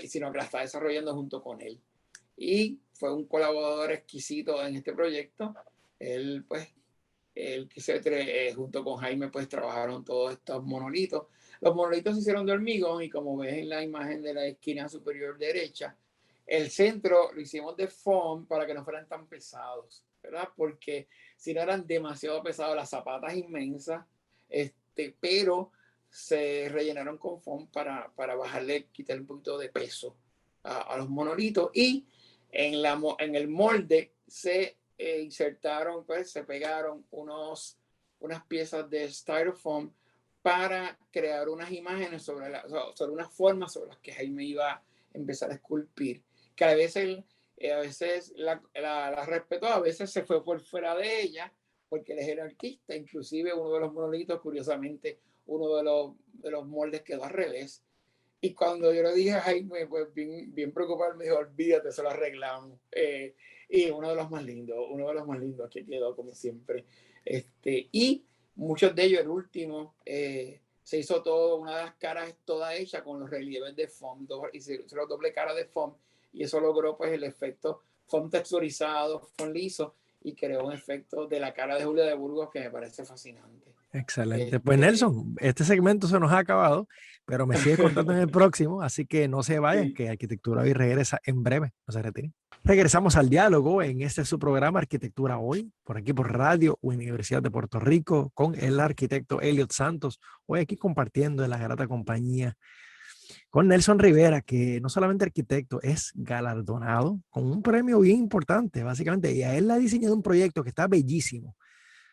sino que la está desarrollando junto con él. Y fue un colaborador exquisito en este proyecto. Él, pues, junto con Jaime, pues, trabajaron todos estos monolitos. Los monolitos se hicieron de hormigón y como ves en la imagen de la esquina superior derecha, el centro lo hicimos de foam para que no fueran tan pesados, ¿verdad? Porque si no eran demasiado pesados, las zapatas inmensas, pero se rellenaron con foam para bajarle, quitarle un poquito de peso a los monolitos, y en el molde se insertaron, pues se pegaron unas piezas de styrofoam para crear unas imágenes sobre unas formas sobre las que Jaime iba a empezar a esculpir, que a veces la respetó, a veces se fue por fuera de ella, porque él era artista. Inclusive uno de los monolitos, curiosamente, uno de los moldes quedó al revés. Y cuando yo le dije a Jaime, pues bien preocupado, me dijo, olvídate, eso lo arreglamos. Y uno de los más lindos que quedó, como siempre. Y muchos de ellos, el último, se hizo todo, una de las caras es toda hecha con los relieves de foam, y se hizo doble cara de foam, y eso logró pues el efecto foam texturizado, foam liso, y creó un efecto de la cara de Julia de Burgos que me parece fascinante. Excelente. Pues Nelson, este segmento se nos ha acabado, pero me sigue contando en el próximo, así que no se vayan, Sí. que Arquitectura Hoy regresa en breve. No se retiren. Regresamos al diálogo en este su programa Arquitectura Hoy, por aquí por Radio Universidad de Puerto Rico, con el arquitecto Elliot Santos, hoy aquí compartiendo en la grata compañía con Nelson Rivera, que no solamente arquitecto, es galardonado con un premio bien importante, básicamente, y a él le ha diseñado un proyecto que está bellísimo.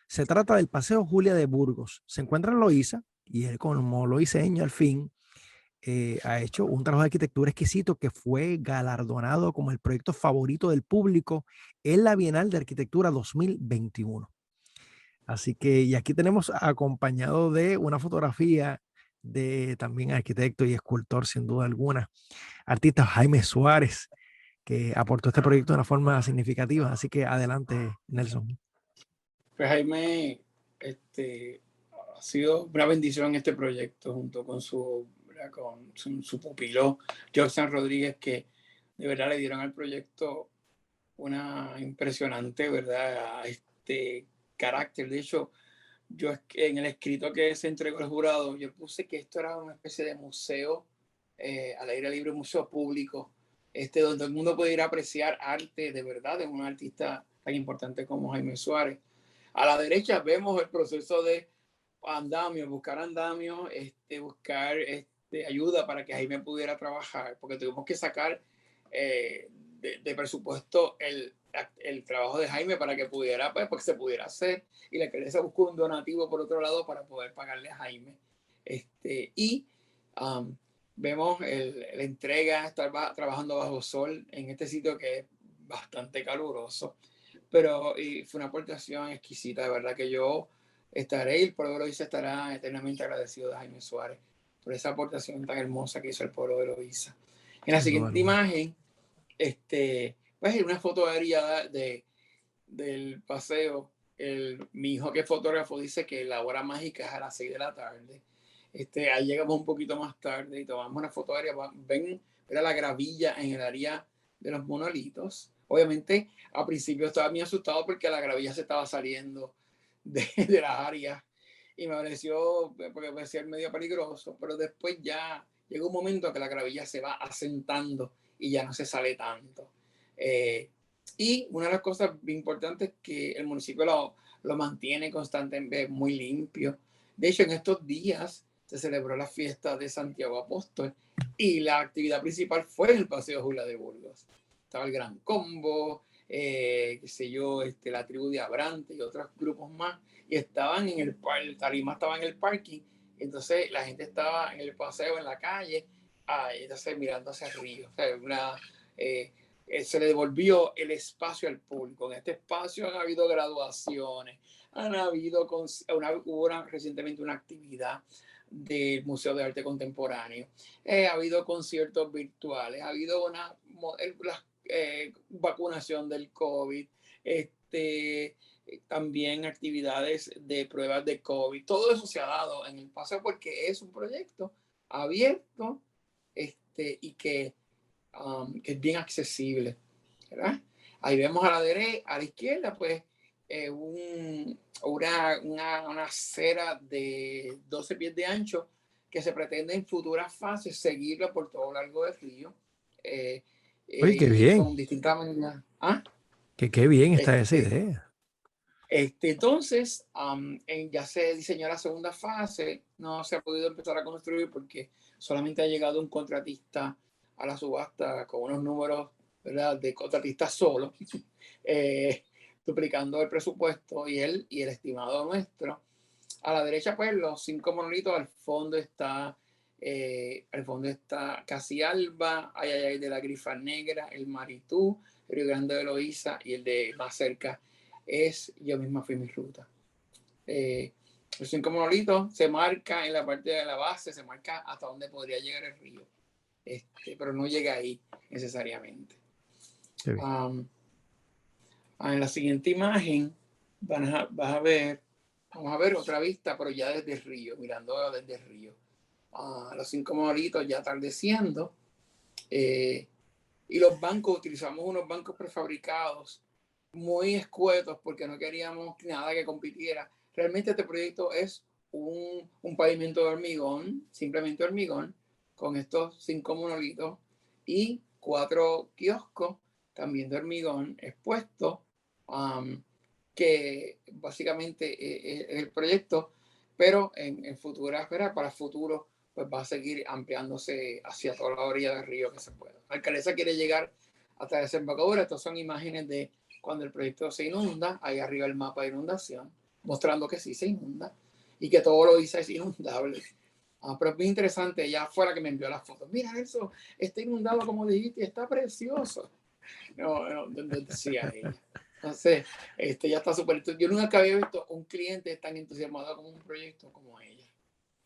Se trata del Paseo Julia de Burgos. Se encuentra en Loíza y él como loiseño al fin ha hecho un trabajo de arquitectura exquisito que fue galardonado como el proyecto favorito del público en la Bienal de Arquitectura 2021. Así que, y aquí tenemos acompañado de una fotografía de también arquitecto y escultor, sin duda alguna, artista Jaime Suárez, que aportó este proyecto de una forma significativa. Así que adelante, Nelson. Pues Jaime ha sido una bendición este proyecto junto con su pupilo Jorge Rodríguez, que de verdad le dieron al proyecto una impresionante, ¿verdad? Carácter. De hecho, yo en el escrito que se entregó al jurado, yo puse que esto era una especie de museo al aire libre, museo público, donde todo el mundo puede ir a apreciar arte de verdad de un artista tan importante como Jaime Suárez. A la derecha vemos el proceso de andamio, buscar andamio, buscar ayuda para que Jaime pudiera trabajar, porque tuvimos que sacar de presupuesto el trabajo de Jaime para que pudiera, pues, porque se pudiera hacer, y la alcaldesa buscó un donativo por otro lado para poder pagarle a Jaime. Y vemos la entrega, estar trabajando bajo sol en este sitio que es bastante caluroso, pero fue una aportación exquisita, de verdad que yo estaré, y el pueblo de Loíza estará eternamente agradecido de Jaime Suárez por esa aportación tan hermosa que hizo el pueblo de Loíza. En la Sin duda siguiente alguna. imagen, pues una foto aérea del paseo. Mi hijo que es fotógrafo dice que la hora mágica es a las 6 de la tarde. Ahí llegamos un poquito más tarde y tomamos una foto aérea. Ven, era la gravilla en el área de los monolitos. Obviamente, al principio estaba muy asustado porque la gravilla se estaba saliendo de las áreas y me pareció, porque parecía medio peligroso, pero después ya llega un momento que la gravilla se va asentando y ya no se sale tanto. Y una de las cosas importantes es que el municipio lo mantiene constantemente muy limpio. De hecho, en estos días se celebró la fiesta de Santiago Apóstol y la actividad principal fue el Paseo Julia de Burgos. Estaba el Gran Combo, qué sé yo, la tribu de Abrante y otros grupos más, y estaban en el tarima estaba en el parking, entonces la gente estaba en el paseo, en la calle, entonces mirando hacia el río. O sea, se le devolvió el espacio al público. En este espacio han habido graduaciones, hubo recientemente una actividad del Museo de Arte Contemporáneo, ha habido conciertos virtuales, ha habido una vacunación del COVID, también actividades de pruebas de COVID. Todo eso se ha dado en el paseo porque es un proyecto abierto y que es bien accesible, ¿verdad? Ahí vemos a a la izquierda, pues, una acera de 12 pies de ancho que se pretende en futuras fases seguirla por todo lo largo del río. Oye, qué Y bien. con distintas maneras. ¿Ah? Qué bien está esa Este, idea. entonces, ya se diseñó la segunda fase, no se ha podido empezar a construir porque solamente ha llegado un contratista a la subasta con unos números, ¿verdad?, de contratistas solos, duplicando el presupuesto y el estimado nuestro. A la derecha, pues, los 5 monolitos, al fondo está Casi Alba, Ayayay de la Grifa Negra, el Maritú, el Río Grande de Loíza, y el de más cerca es Yo misma fui mi ruta. Los 5 monolitos se marca en la parte de la base, se marca hasta dónde podría llegar el río, pero no llega ahí necesariamente. En la siguiente imagen vas a ver Vamos a ver otra vista, pero ya desde el río, mirando desde el río. Los 5 monolitos ya atardeciendo. Y los bancos, utilizamos unos bancos prefabricados muy escuetos porque no queríamos nada que compitiera. Realmente este proyecto es un pavimento de hormigón, simplemente hormigón, con estos 5 monolitos y 4 kioscos también de hormigón expuestos, que básicamente es el proyecto, pero en futuras, para el futuro, pues va a seguir ampliándose hacia toda la orilla del río que se pueda. La alcaldesa quiere llegar hasta la desembocadura. Estas son imágenes de cuando el proyecto se inunda, ahí arriba el mapa de inundación, mostrando que sí se inunda y que todo lo dice es inundable. Pero es muy interesante, ella fue la que me envió las fotos. Mira eso, está inundado como dijiste, está precioso. No, decía ella. Entonces, ya está súper. Yo nunca había visto un cliente tan entusiasmado con un proyecto como ella.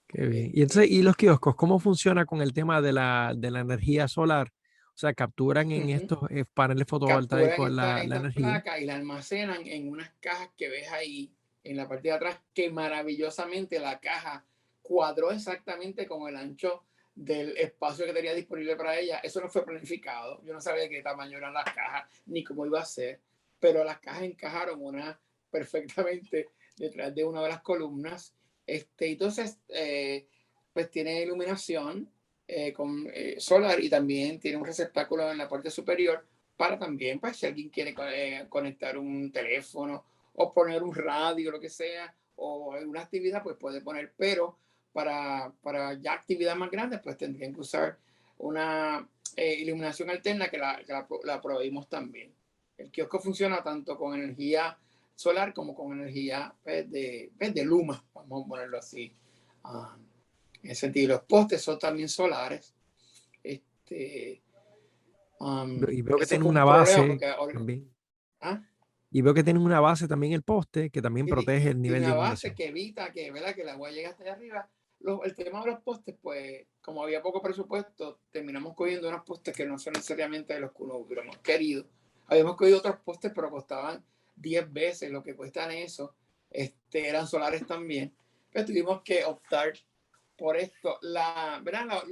Qué bien. Y entonces, ¿y los kioscos? ¿Cómo funciona con el tema de la energía solar? O sea, capturan en estos paneles Capturan fotovoltaicos la estas energía. placas y la almacenan en unas cajas que ves ahí en la parte de atrás, que maravillosamente la caja cuadró exactamente con el ancho del espacio que tenía disponible para ella. Eso no fue planificado. Yo no sabía de qué tamaño eran las cajas ni cómo iba a ser, pero las cajas encajaron una perfectamente detrás de una de las columnas. Entonces, pues tiene iluminación con solar y también tiene un receptáculo en la parte superior para también, pues, si alguien quiere conectar un teléfono o poner un radio, lo que sea, o alguna actividad, pues puede poner, pero para ya actividades más grandes, pues tendrían que usar una iluminación alterna que la proveímos también. El kiosco funciona tanto con energía solar como con energía de luma, vamos a ponerlo así. En ese sentido, los postes son también solares. Y veo que Eso tienen fue un una problema base porque también. ¿ah? Y veo que tienen una base también el poste que también Y protege el nivel tiene de una base inundación. que evita que, ¿verdad? Que el agua llegue hasta allá arriba. El tema de los postes, pues, como había poco presupuesto, terminamos cogiendo unos postes que no son necesariamente los que uno hubiéramos querido. Habíamos cogido otros postes, pero costaban 10 veces lo que cuestan eso. Eran solares también. Pero tuvimos que optar por esto. ¿Verdad?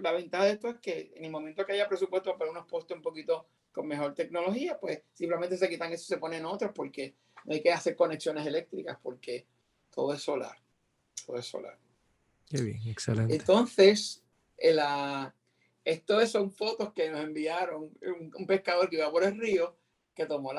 La ventaja de esto es que en el momento que haya presupuesto para unos postes un poquito con mejor tecnología, pues simplemente se quitan eso y se ponen otros porque no hay que hacer conexiones eléctricas porque todo es solar. Todo es solar. Qué bien, excelente. Entonces, esto son fotos que nos enviaron un pescador que iba por el río que tomó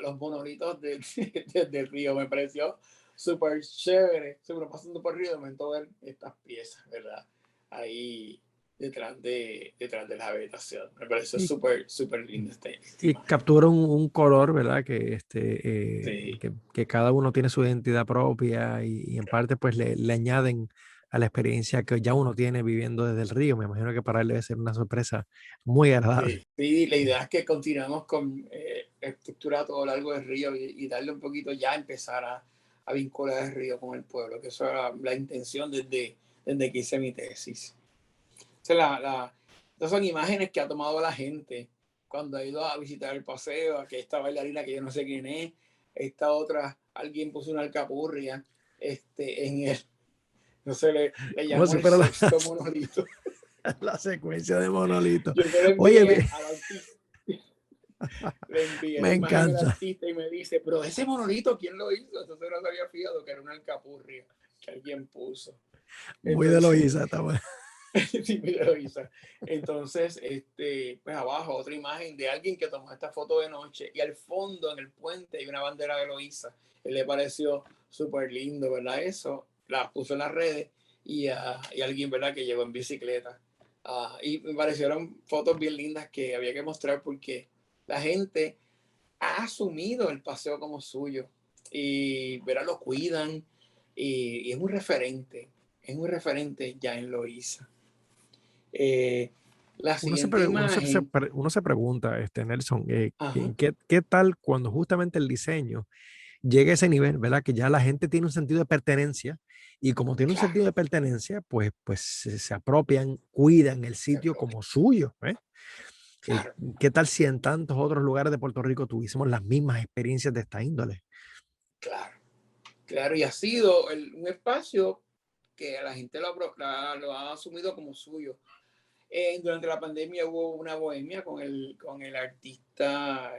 los monolitos del río. Me pareció súper chévere, súper pasando por el río, de momento ver estas piezas, ¿verdad? Ahí detrás de la vegetación. Me pareció Y, súper, súper linda esta y imagen. captura un color, ¿verdad? Que, Sí, que cada uno tiene su identidad propia y en parte pues le añaden a la experiencia que ya uno tiene viviendo desde el río. Me imagino que para él debe ser una sorpresa muy agradable. sí, sí, la idea es que continuamos con estructura a todo lo largo del río y darle un poquito ya empezar a vincular el río con el pueblo, que eso era la intención desde que hice mi tesis. O sea, estas son imágenes que ha tomado la gente cuando ha ido a visitar el paseo, aquí esta bailarina que yo no sé quién es, esta otra, alguien puso una alcapurria en el, no sé, le Como llamó si el fuera sexto monolito. la secuencia de monolitos. Yo se lo Oye, envié al artista. Le envié la me imagen al encanta. artista y me dice, pero ese monolito, ¿quién lo hizo? Entonces no se había fijado que era una alcapurria que alguien puso. Muy de Entonces, Loíza, está bueno. sí, me lo hizo. Entonces, pues abajo otra imagen de alguien que tomó esta foto de noche y al fondo en el puente hay una bandera de Loíza. Él le pareció súper lindo, ¿verdad? Eso, la puso en las redes y alguien, ¿verdad? Que llegó en bicicleta. Y me parecieron fotos bien lindas que había que mostrar porque la gente ha asumido el paseo como suyo y verá, lo cuidan y es un referente ya en Loíza. Eh, la siguiente imagen, Uno se pregunta, Nelson, ajá, ¿qué tal cuando justamente el diseño llega a ese nivel, ¿verdad? Que ya la gente tiene un sentido de pertenencia y como tiene un claro, sentido de pertenencia, pues se apropian, cuidan el se sitio apropia, como suyo, ¿eh? Eh, claro. ¿Qué tal si en tantos otros lugares de Puerto Rico tuviésemos las mismas experiencias de esta índole? Claro. Claro, y ha sido un espacio que la gente lo ha asumido como suyo. Durante la pandemia hubo una bohemia con el artista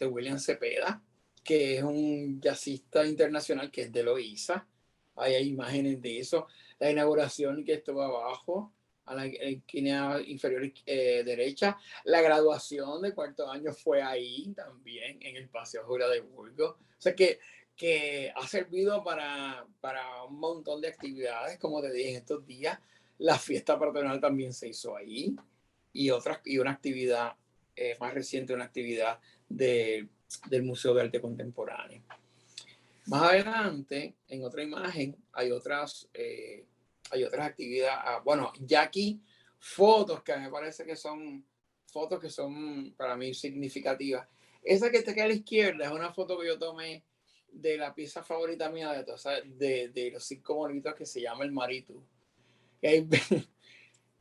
William Cepeda, que es un jazzista internacional que es de Loíza. Hay imágenes de eso. La inauguración que estuvo abajo, a la esquina inferior derecha. La graduación de cuarto año fue ahí también, en el Paseo Julia de Burgos. O sea que ha servido para un montón de actividades, como te dije, en estos días. La fiesta patronal también se hizo ahí y una actividad más reciente, una actividad del Museo de Arte Contemporáneo. Más adelante, en otra imagen, hay otras actividades. Bueno, ya aquí fotos que me parece que son fotos que son para mí significativas. Esa que está aquí a la izquierda es una foto que yo tomé de la pieza favorita mía de los 5 monitos, que se llama El Maritu.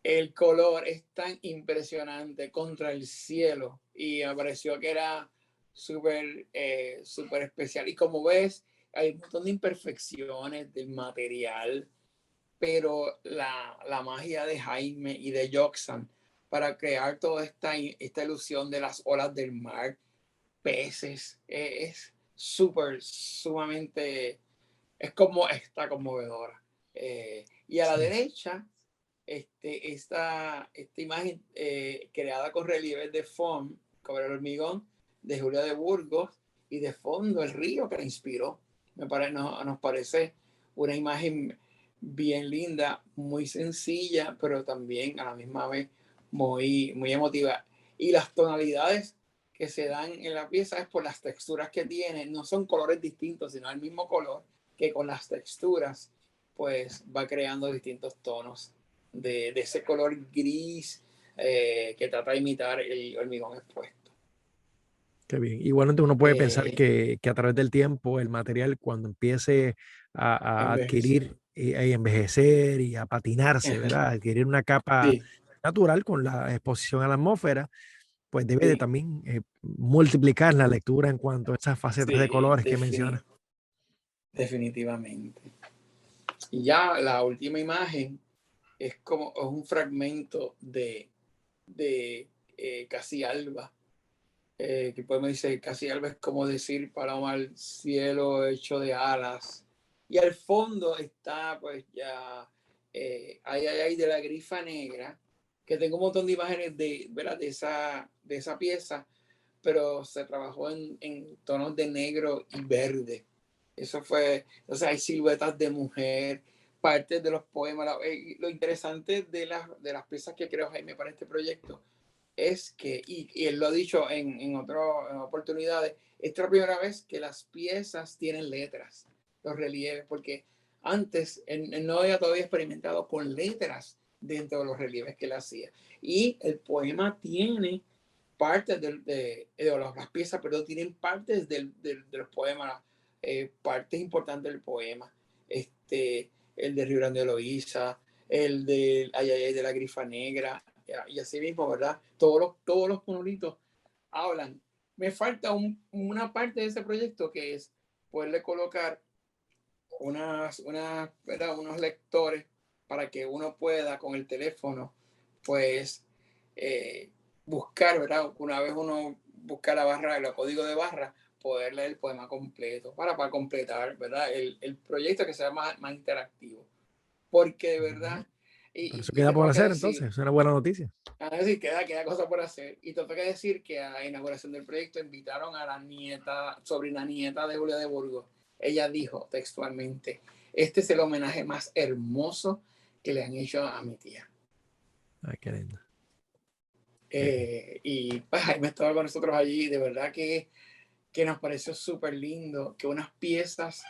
El color es tan impresionante contra el cielo y me pareció que era súper especial. Y como ves, hay un montón de imperfecciones del material, pero la magia de Jaime y de Joxan para crear toda esta ilusión de las olas del mar, peces, es sumamente, está conmovedora. Y a la derecha, esta imagen creada con relieves de foam, con el hormigón, de Julia de Burgos, y de fondo el río que la inspiró. Nos parece una imagen bien linda, muy sencilla, pero también a la misma vez muy emotiva. Y las tonalidades que se dan en la pieza es por las texturas que tiene. No son colores distintos, sino el mismo color, que con las texturas pues va creando distintos tonos de ese color gris que trata de imitar el hormigón expuesto. Qué bien. Igualmente uno puede pensar que a través del tiempo el material, cuando empiece a adquirir y a envejecer y a patinarse, ¿verdad? Adquirir una capa Sí, natural con la exposición a la atmósfera, pues debe de sí, también multiplicar la lectura en cuanto a esas facetas de sí, colores que menciona. definitivamente. Y ya la última imagen es un fragmento de Casi Alba, que podemos decir, Casi Alba es como decir paloma al cielo hecho de alas. Y al fondo está pues ya ahí de la grifa negra, que tengo un montón de imágenes ¿verdad? De esa pieza, pero se trabajó en tonos de negro y verde. Eso fue, o sea, hay siluetas de mujer, partes de los poemas. Lo interesante de las piezas que creó Jaime para este proyecto es que, y él lo ha dicho en otras oportunidades, esta es la primera vez que las piezas tienen letras, los relieves, porque antes él no había todavía experimentado con letras dentro de los relieves que él hacía. Y el poema tiene partes las piezas, perdón, tienen partes de los poemas, partes importantes del poema. El de Río Grande de Loíza, el de Ayayay de la Grifa Negra, y así mismo, ¿verdad? Todos los monolitos hablan. Me falta una parte de ese proyecto que es poderle colocar unos lectores para que uno pueda con el teléfono, pues, buscar, ¿verdad? Una vez uno busca la barra, el código de barra, poder leer el poema completo para completar, ¿verdad? El proyecto que sea más interactivo. Porque de verdad, Pero eso y queda te por tengo que hacer decir, entonces, es una buena noticia. a decir, queda cosa por hacer. Y te tengo que decir que a la inauguración del proyecto invitaron a la sobrina nieta de Julia de Burgos. Ella dijo textualmente, este es el homenaje más hermoso que le han hecho a mi tía. Ay, qué lindo. Y pues Jaime estaba con nosotros allí, de verdad que nos pareció súper lindo, que unas piezas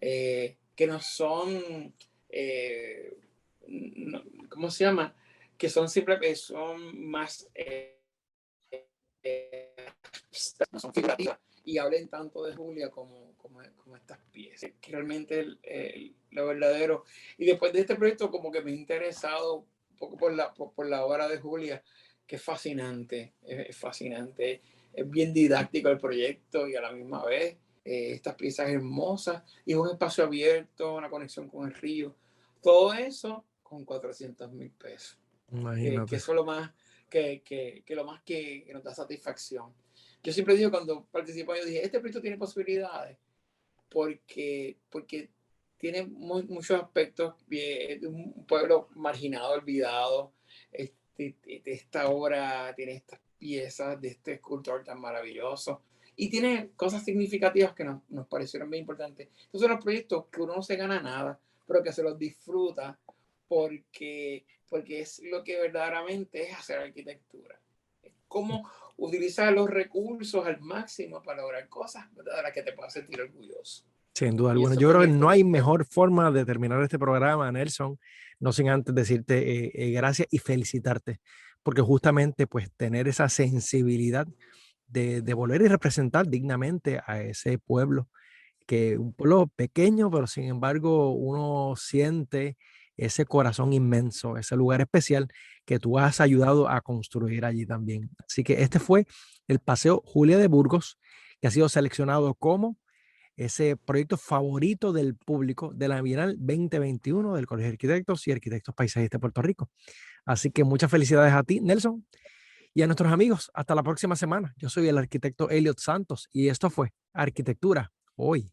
que no son, ¿cómo se llama? Que son simplemente, son más, no son figurativas, y hablen tanto de Julia como estas piezas, que realmente lo verdadero. Y después de este proyecto como que me he interesado un poco por la obra de Julia, que es fascinante, es fascinante, es bien didáctico el proyecto y a la misma vez estas piezas hermosas, y es un espacio abierto, una conexión con el río. Todo eso con 400,000 pesos. Que Imagínate. eso es lo más lo más que nos da satisfacción. Yo siempre digo, cuando participo, yo dije, este proyecto tiene posibilidades porque tiene muchos aspectos de un pueblo marginado, olvidado. Esta obra tiene estas piezas de este escultor tan maravilloso y tiene cosas significativas que nos parecieron bien importantes. Estos son los proyectos que uno no se gana nada, pero que se los disfruta porque es lo que verdaderamente es hacer arquitectura. Es cómo utilizar los recursos al máximo para lograr cosas de las que te puedas sentir orgulloso. Sin duda Y alguna. eso Yo fue creo que mi no hay proyecto. mejor forma de terminar este programa, Nelson, no sin antes decirte gracias y felicitarte, porque justamente pues tener esa sensibilidad de volver y representar dignamente a ese pueblo, que un pueblo pequeño, pero sin embargo uno siente ese corazón inmenso, ese lugar especial que tú has ayudado a construir allí también. Así que este fue el Paseo Julia de Burgos, que ha sido seleccionado como ese proyecto favorito del público de la Bienal 2021 del Colegio de Arquitectos y Arquitectos Paisajistas de Puerto Rico. Así que muchas felicidades a ti, Nelson, y a nuestros amigos. Hasta la próxima semana. Yo soy el arquitecto Elliot Santos y esto fue Arquitectura Hoy.